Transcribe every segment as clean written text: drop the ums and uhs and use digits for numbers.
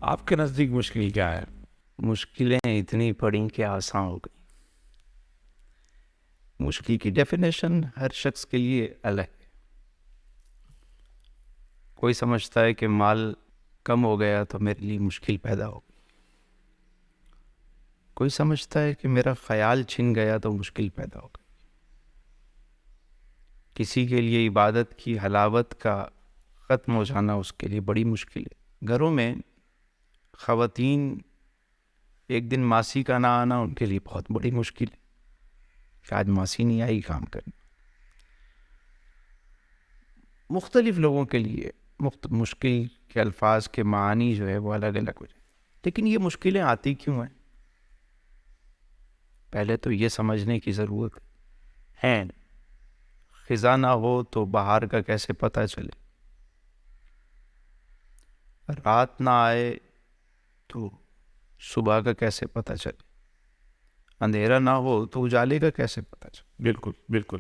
آپ کے نزدیک مشکل کیا ہے؟ مشکلیں اتنی پڑیں کہ آسان ہو گئی. مشکل کی ڈیفینیشن ہر شخص کے لیے الگ ہے. کوئی سمجھتا ہے کہ مال کم ہو گیا تو میرے لیے مشکل پیدا ہو گئی. کوئی سمجھتا ہے کہ میرا خیال چھن گیا تو مشکل پیدا ہو گئی. کسی کے لیے عبادت کی حلاوت کا ختم ہو جانا اس کے لیے بڑی مشکل ہے. گھروں میں خواتین ایک دن ماسی کا نہ آنا ان کے لیے بہت بڑی مشکل ہے کہ آج ماسی نہیں آئی کام کرنے. مختلف لوگوں کے لیے مشکل کے الفاظ کے معنی جو ہے وہ الگ الگ ہو جائے. لیکن یہ مشکلیں آتی کیوں ہیں؟ پہلے تو یہ سمجھنے کی ضرورت ہے خزاں نہ ہو تو باہر کا کیسے پتہ چلے. رات نہ آئے تو صبح کا کیسے پتہ چلے. اندھیرا نہ ہو تو اجالے کا کیسے پتہ چلے. بالکل بالکل.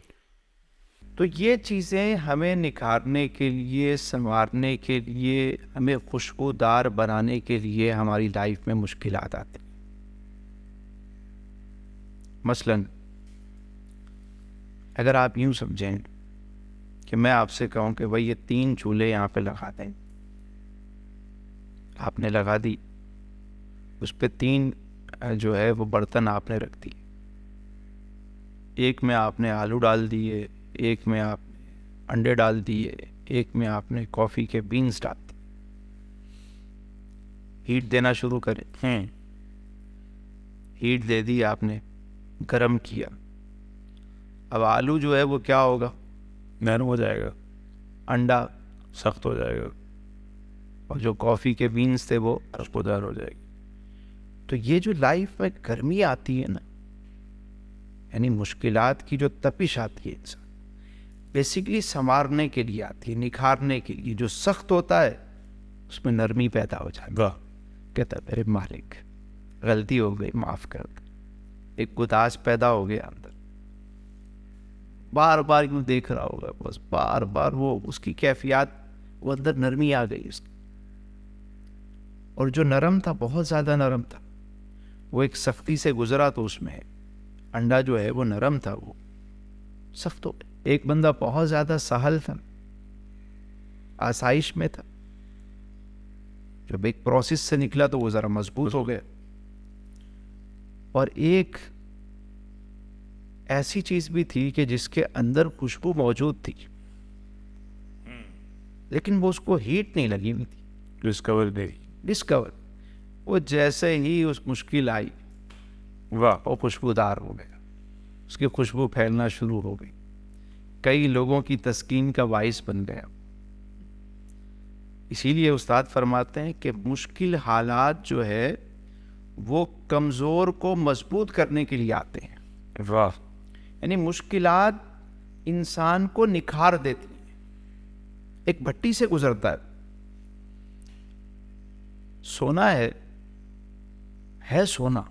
تو یہ چیزیں ہمیں نکھارنے کے لیے، سنوارنے کے لیے، ہمیں خوشبودار بنانے کے لیے ہماری لائف میں مشکلات آتی ہیں. مثلاً اگر آپ یوں سمجھیں کہ میں آپ سے کہوں کہ بھائی یہ 3 چولہے یہاں پہ لگا دیں، آپ نے لگا دی، اس پہ 3 جو ہے وہ برتن آپ نے رکھ دیے. ایک میں آپ نے آلو ڈال دیے، ایک میں آپ نے انڈے ڈال دیے، ایک میں آپ نے کافی کے بینز ڈال دیے. ہیٹ دینا شروع کریں. ہیٹ دے دی آپ نے، گرم کیا. اب آلو جو ہے وہ کیا ہوگا؟ نرم ہو جائے گا، انڈا سخت ہو جائے گا، اور جو کافی کے بینز تھے وہ خوشبودار ہو جائے گی. تو یہ جو لائف میں گرمی آتی ہے نا، یعنی مشکلات کی جو تپش آتی ہے انسان بیسیکلی سنوارنے کے لیے آتی ہے، نکھارنے کے لیے. جو سخت ہوتا ہے اس میں نرمی پیدا ہو جاتی ہے. کہتا ہے میرے مالک غلطی ہو گئی، معاف کر دے. ایک گداز پیدا ہو گیا اندر، بار بار یوں دیکھ رہا ہوگا، بس بار بار وہ اس کی کیفیات، وہ اندر نرمی آ گئی اس کی. اور جو نرم تھا، بہت زیادہ نرم تھا، وہ ایک سختی سے گزرا تو اس میں انڈا جو ہے وہ نرم تھا، وہ سخت ہو گیا. ایک بندہ بہت زیادہ سہل تھا، آسائش میں تھا، جب ایک پروسیس سے نکلا تو وہ ذرا مضبوط ہو گیا. اور ایک ایسی چیز بھی تھی کہ جس کے اندر خوشبو موجود تھی لیکن وہ اس کو ہیٹ نہیں لگی ہوئی تھی. ڈسکور وہ جیسے ہی اس مشکل آئی، وہ خوشبودار ہو گیا، اس کی خوشبو پھیلنا شروع ہو گئی، کئی لوگوں کی تسکین کا باعث بن گیا. اسی لیے استاد فرماتے ہیں کہ مشکل حالات جو ہے وہ کمزور کو مضبوط کرنے کے لیے آتے ہیں. یعنی مشکلات انسان کو نکھار دیتی ہیں. ایک بھٹی سے گزرتا ہے، سونا ہے سونا،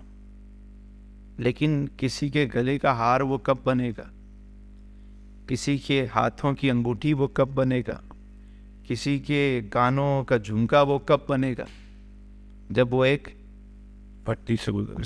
لیکن کسی کے گلے کا ہار وہ کب بنے گا؟ کسی کے ہاتھوں کی انگوٹھی وہ کب بنے گا؟ کسی کے کانوں کا جھمکا وہ کب بنے گا؟ جب وہ ایک بھٹی سے گزر